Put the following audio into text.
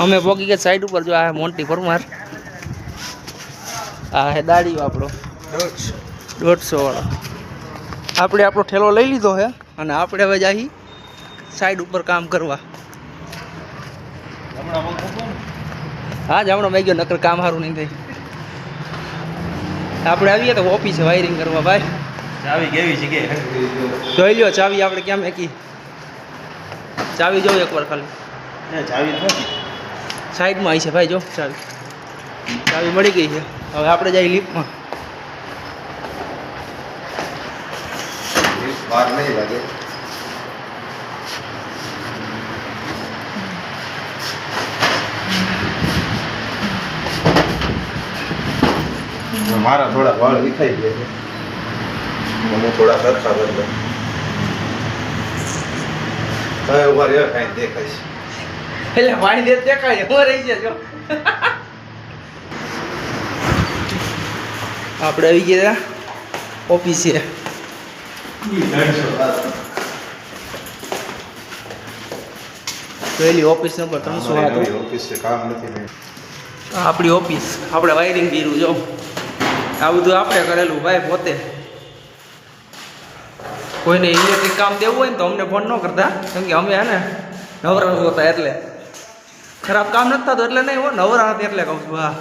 અમે પોકી ગયા સાઈડ ઉપર જો આ મોન્ટી પરમાર આ હે દાડીઓ આપણો 150 વાળો આપણે આપણો ઠેલો લઈ લીધો છે અને આપણે હવે જાહી સાઈડ ઉપર કામ કરવા હા જામણો મેં ગયો નકર કામ સારું નહીં થાય આપણે આવીએ તો ઓફિસે વાયરિંગ કરવા ભાઈ ચાવી કેવી છે કે જોઈ લ્યો ચાવી આપણે ક્યાં મેકી ચાવી જોઉં એકવાર ખાલી ચાવી નથી સાઈડમાં આવી છે ભાઈ જો ચાવી મળી ગઈ છે હવે આપણે જઈએ લિફ્ટમાં બહાર નહીં લાગે મારા થોડા વાળ વિખાઈ ગયા છે મને થોડા સરખા બદલે હવે ઉભા રહ્યો કાંઈ દેખાય છે એટલે વાણી દે દેખાય હું રહી છે જો આપણે આવી ગયા ઓફિસે પહેલી ઓફિસ નંબર 300 ઓફિસ છે કામ નથી આપણી ઓફિસ આપણે વાયરિંગ કર્યું જો આ બધું આપણે કરેલું ભાઈ પોતે કોઈને ઇલેક્ટ્રિક કામ દેવું હોય ને તો અમને ફોન ન કરતા કેમ કે અમે હે ને નવરા હોતા એટલે ખરાબ કામ નથી થતું એટલે નહીં હો નવરા નથી એટલે કહું છું હા